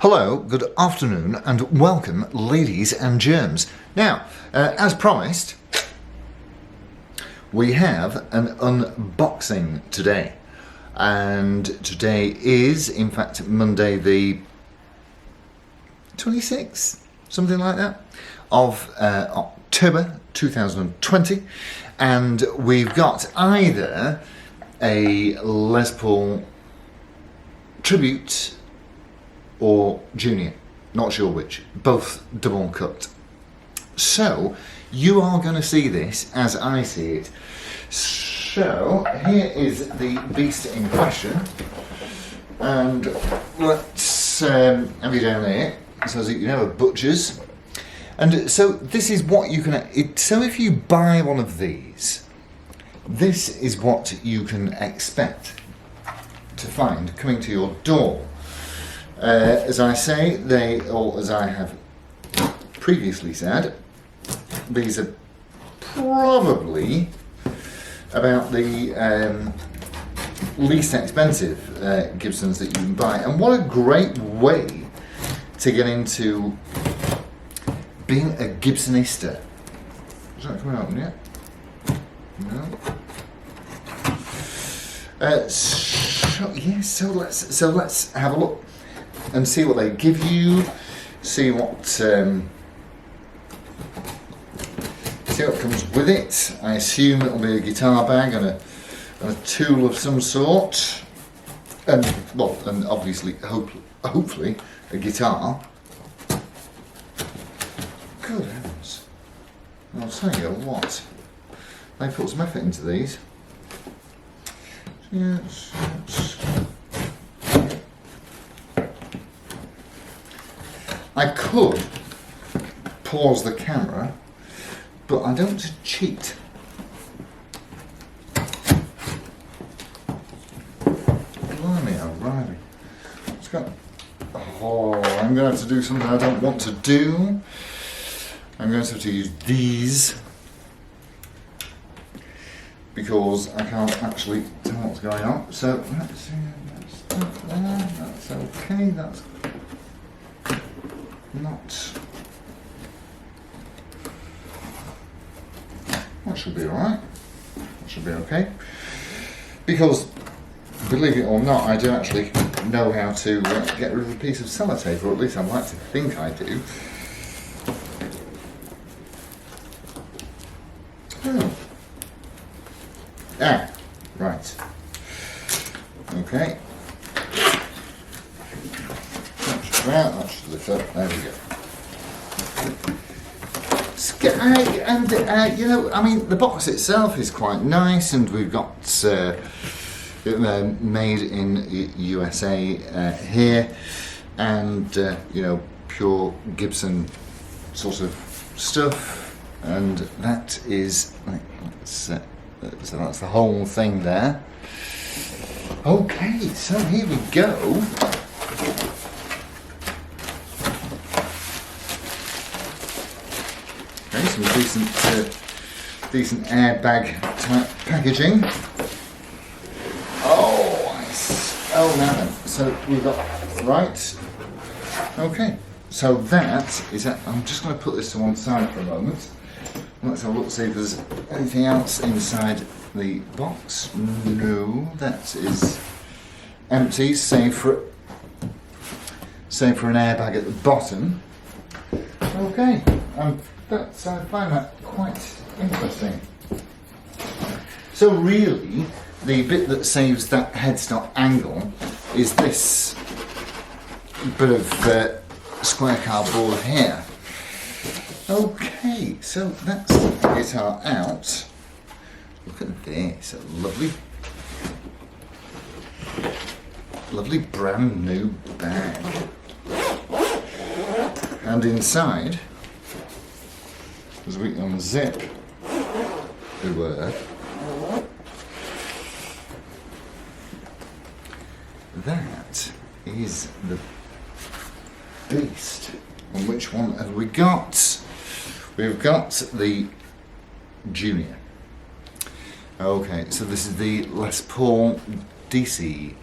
Hello, good afternoon, and welcome, ladies and germs. Now, as promised, we have an unboxing today. And today is, in fact, Monday the 26th, something like that, of October 2020. And we've got either a Les Paul Tribute or Junior, not sure which, both double cut. So you are going to see this as I see it. So here is the beast in question, and let's have you down there so that you know a butcher's. And so this is what you can. So if you buy one of these, this is what you can expect to find coming to your door. As I say, or as I have previously said, these are probably about the least expensive Gibsons that you can buy. And what a great way to get into being a Gibsonista. Is that coming out yet? No. So let's have a look and see what they give you, see what comes with it. I assume it'll be a guitar bag and a tool of some sort, and obviously, hopefully, a guitar. Good heavens! I'll tell you what, they put some effort into these. Yes. I could pause the camera, but I don't want to cheat. Blimey, O'Reilly. I'm going to have to do something I don't want to do. I'm going to have to use these because I can't actually tell what's going on. So let's see, that's okay, that's not. That should be alright. That should be okay. Because, believe it or not, I do actually know how to get rid of a piece of sellotape, or at least I'd like to think I do. Oh. Ah, right. Okay. That should lift up. There we go. And the box itself is quite nice, and we've got made in USA here, and pure Gibson sort of stuff, and that is so that's the whole thing there. Okay, so here we go. Some decent airbag type packaging. Oh, nice. Oh, now then. So we've got, right. Okay. So that is that. I'm just going to put this to one side for a moment. Let's have a look, see if there's anything else inside the box. No, that is empty, save for an airbag at the bottom. Okay. I find that quite interesting. So really, the bit that saves that headstock angle is this bit of square cardboard here. Okay, so that's the guitar out. Look at this, a lovely brand new bag. And inside, as we unzip the word, that is the beast. And which one have we got? We've got the Junior. Okay, so this is the Les Paul DC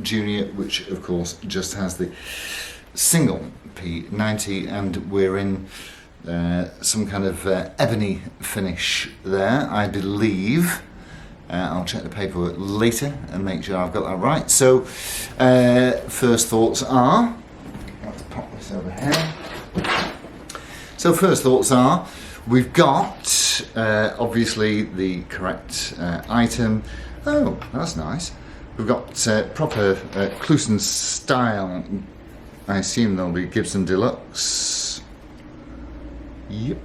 Junior, which of course just has the single P90, and we're in some kind of ebony finish there, I believe. I'll check the paperwork later and make sure I've got that right. So, first thoughts are, let's pop this over here. So first thoughts are, we've got obviously the correct item. Oh, that's nice. We've got proper Clusen style. I assume there'll be Gibson Deluxe. Yep.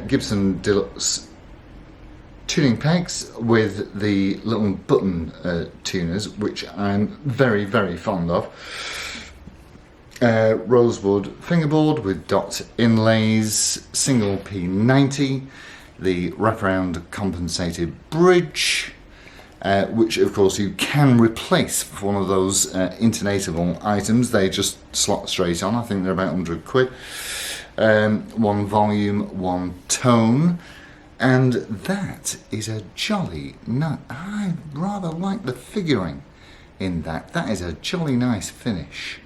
Gibson Deluxe tuning pegs with the little button tuners, which I'm very, very fond of. Rosewood fingerboard with dot inlays, single P90, the wraparound compensated bridge, which of course you can replace for one of those intonatable items. They just slot straight on. I think they're about £100. One volume, one tone. And that is a jolly nice. I rather like the figuring in that. That is a jolly nice finish.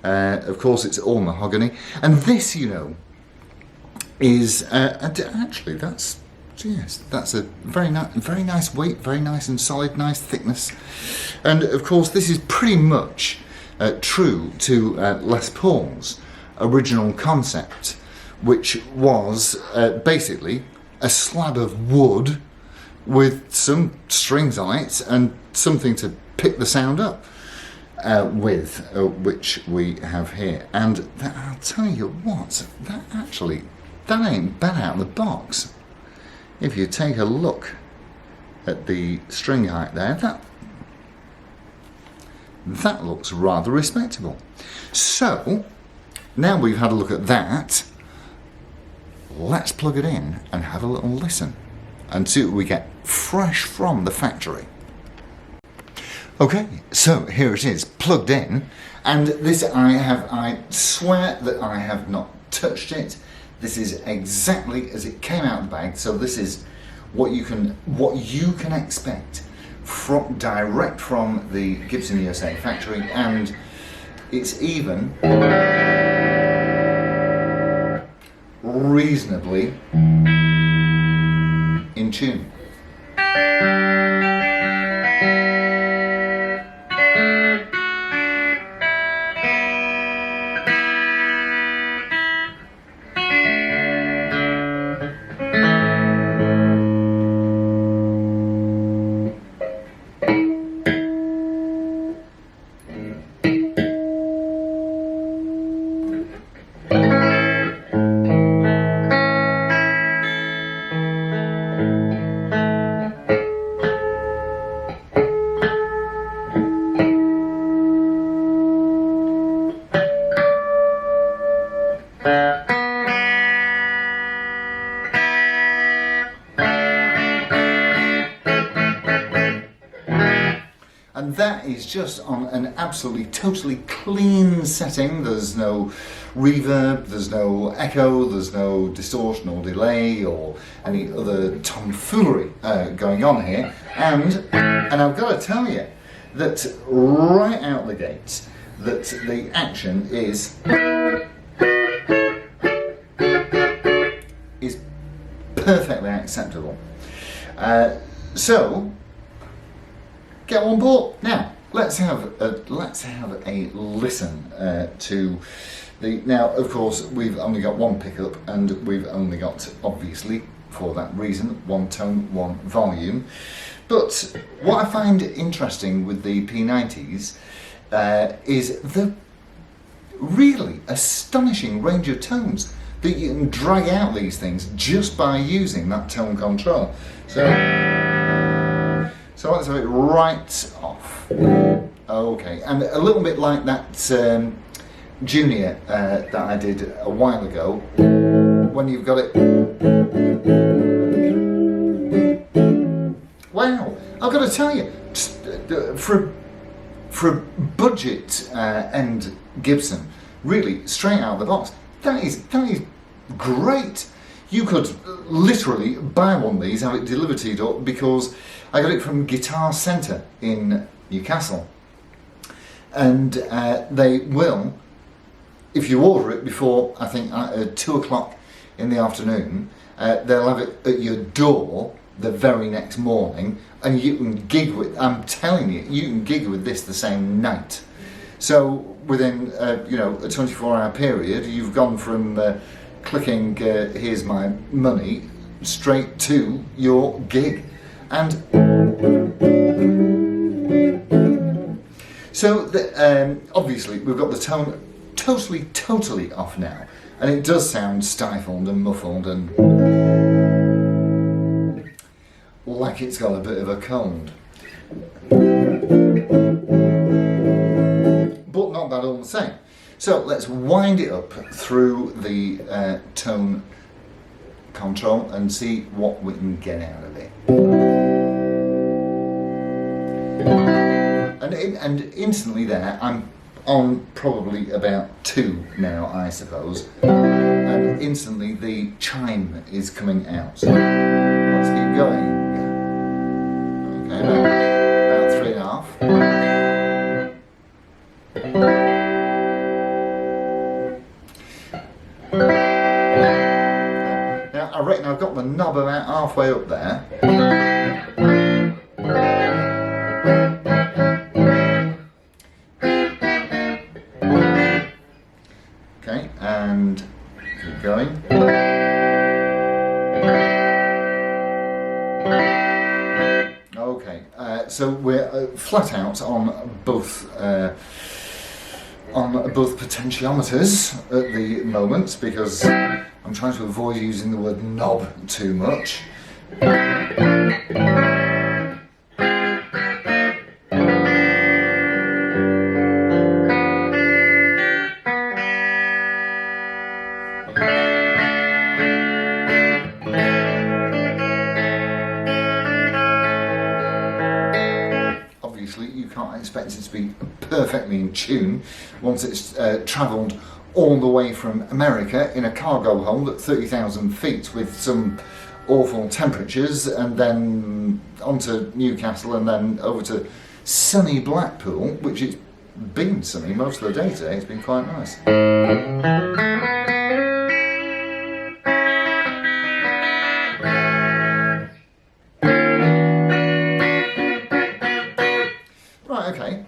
Of course, it's all mahogany, and this, you know, is actually that's a very nice weight, very nice and solid, nice thickness, and of course, this is pretty much true to Les Paul's original concept, which was basically a slab of wood with some strings on it and something to pick the sound up with, which we have here. And that, I'll tell you what, that ain't bad out of the box. If you take a look at the string height there, that looks rather respectable. So now we've had a look at that, let's plug it in and have a little listen and see what we get fresh from the factory. Okay, so here it is, plugged in, and this I swear that I have not touched it. This is exactly as it came out of the bag, so this is what you can expect direct from the Gibson USA factory, and it's even reasonably in tune. And that is just on an absolutely totally clean setting. There's no reverb, there's no echo, there's no distortion or delay or any other tomfoolery going on here. And I've got to tell you that right out the gates, that the action is perfectly acceptable. So get on board. Now let's have a listen to the. Now, of course, we've only got one pickup, and we've only got, obviously, for that reason, one tone, one volume. But what I find interesting with the P90s is the really astonishing range of tones that you can drag out these things just by using that tone control. So let's have it right off. Okay, and a little bit like that Junior that I did a while ago, when you've got it. Wow, I've got to tell you, for a budget end Gibson, really straight out of the box, that is great. You could literally buy one of these, have it delivered to your door, because I got it from Guitar Centre in Newcastle. and they will, if you order it before, I think, 2 o'clock in the afternoon, they'll have it at your door the very next morning, and you can gig with, I'm telling you, you can gig with this the same night. So within you know, a 24-hour period, you've gone from clicking here's my money straight to your gig. And so obviously we've got the tone totally off now, and it does sound stifled and muffled and like it's got a bit of a cold. But not bad all the same. So let's wind it up through the tone control and see what we can get out of it. And instantly there, I'm on probably about 2 now, I suppose. And instantly the chime is coming out. So let's keep going. Okay, about 3.5. Now I reckon I've got the knob about halfway up there. Okay, and keep going. Okay, so we're flat out on both potentiometers at the moment, because I'm trying to avoid using the word knob too much. Obviously, you can't expect it to be perfectly in tune once it's travelled all the way from America in a cargo hold at 30,000 feet with some awful temperatures, and then onto Newcastle, and then over to sunny Blackpool, which it's been sunny most of the day today. It's been quite nice. Right, okay.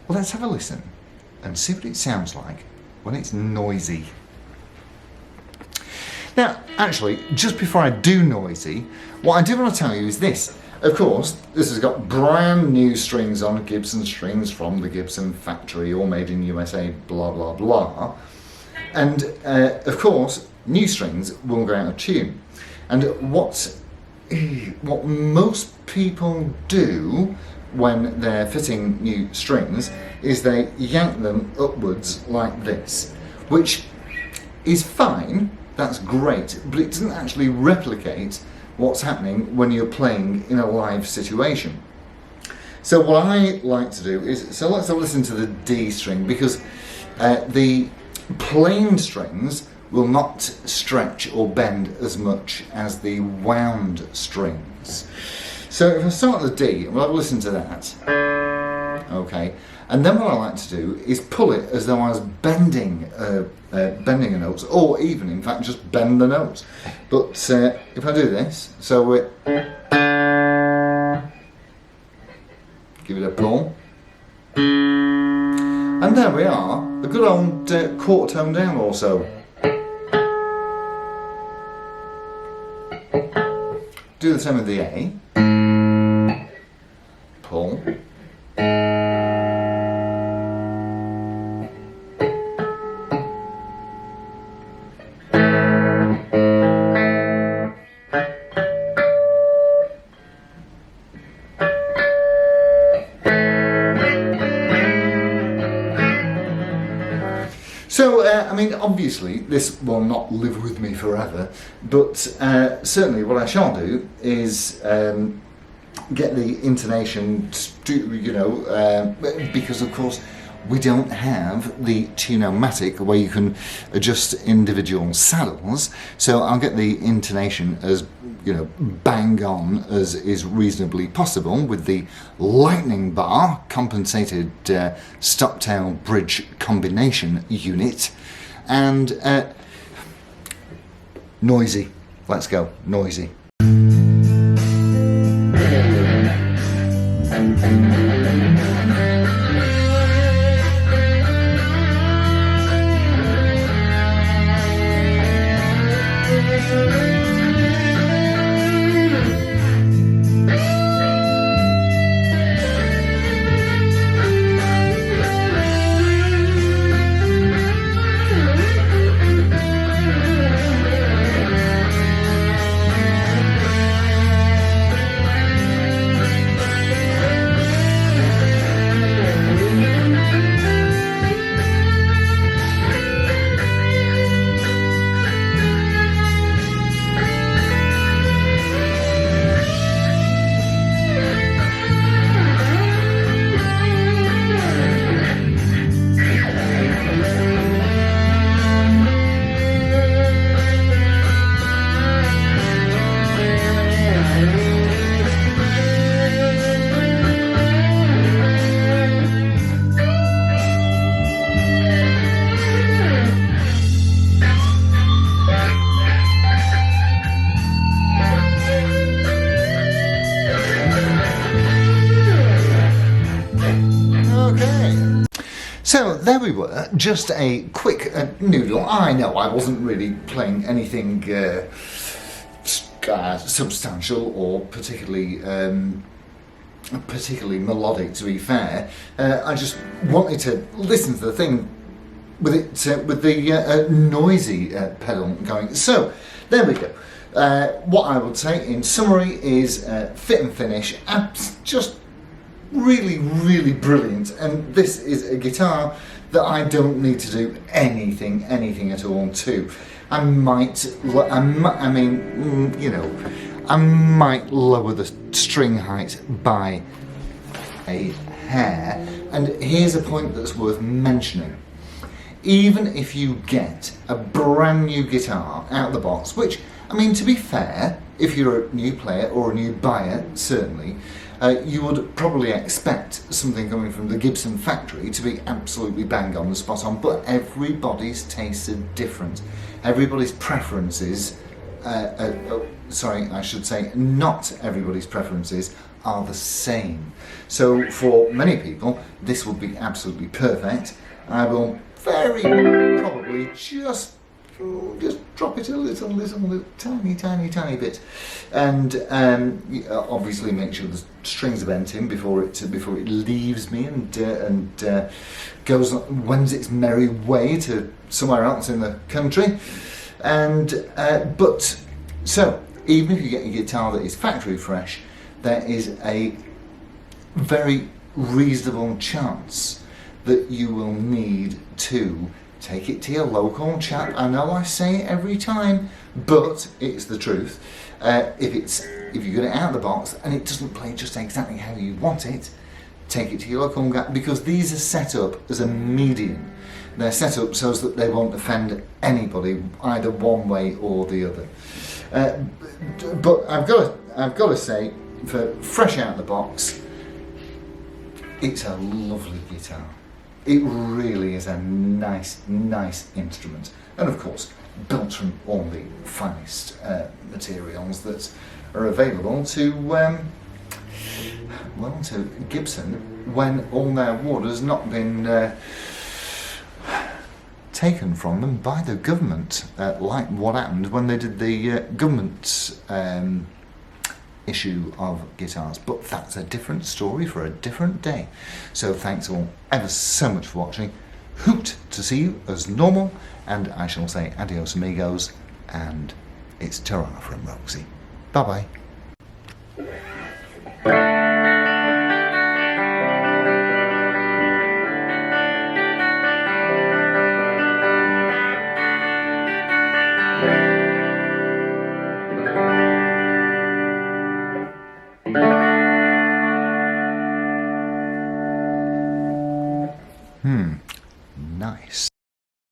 Well, let's have a listen and see what it sounds like when it's noisy. Now, actually, just before I do noisy, what I do want to tell you is this. Of course, this has got brand new strings on, Gibson strings from the Gibson factory, all made in USA, blah, blah, blah. And, of course, new strings will go out of tune. And what most people do when they're fitting new strings is they yank them upwards like this, which is fine, that's great, but it doesn't actually replicate what's happening when you're playing in a live situation. So what I like to do is, so let's have a listen to the D string, because the plain strings will not stretch or bend as much as the wound strings. So if I start at the D, we'll have a listen to that. Okay, and then what I like to do is pull it as though I was bending a note, or even, in fact, just bend the notes. But if I do this, so we're... give it a pull. And there we are, a good old quarter tone down or so. Do the same with the A. Pull. So, I mean, obviously, this will not live with me forever, but certainly what I shall do is get the intonation, you know, because of course we don't have the tune-o-matic where you can adjust individual saddles, so I'll get the intonation as, you know, bang on as is reasonably possible with the lightning bar compensated stop-tail bridge combination unit, and noisy. Let's go, noisy. So there we were, just a quick noodle. I know I wasn't really playing anything substantial or particularly melodic, to be fair. I just wanted to listen to the thing with it with the noisy pedal going. So there we go. What I would say in summary is fit and finish, just really brilliant, and this is a guitar that I don't need to do anything at all to. I might lower the string height by a hair, and here's a point that's worth mentioning. Even if you get a brand new guitar out of the box, which, I mean, to be fair, if you're a new player or a new buyer, certainly, you would probably expect something coming from the Gibson factory to be absolutely bang on and spot on, but everybody's tastes are different. Everybody's preferences, I should say not everybody's preferences are the same. So for many people, this would be absolutely perfect. I will very probably just drop it a little tiny bit, and obviously make sure the strings are bent in before it leaves me and wends its merry way to somewhere else in the country. And but so even if you get a guitar that is factory fresh, there is a very reasonable chance that you will need to take it to your local chap. I know I say it every time, but it's the truth. If you get it out of the box and it doesn't play just exactly how you want it, take it to your local guy, because these are set up as a median. They're set up so that they won't offend anybody either one way or the other. But I've got to say, for fresh out of the box, it's a lovely guitar. It really is a nice instrument, and of course built from all the finest materials that are available to Gibson, when all their wood has not been taken from them by the government, like what happened when they did the government issue of guitars. But that's a different story for a different day. So thanks all ever so much for watching. Hoot to see you as normal, and I shall say adios amigos, and it's ta-ra from Roxy. Bye bye.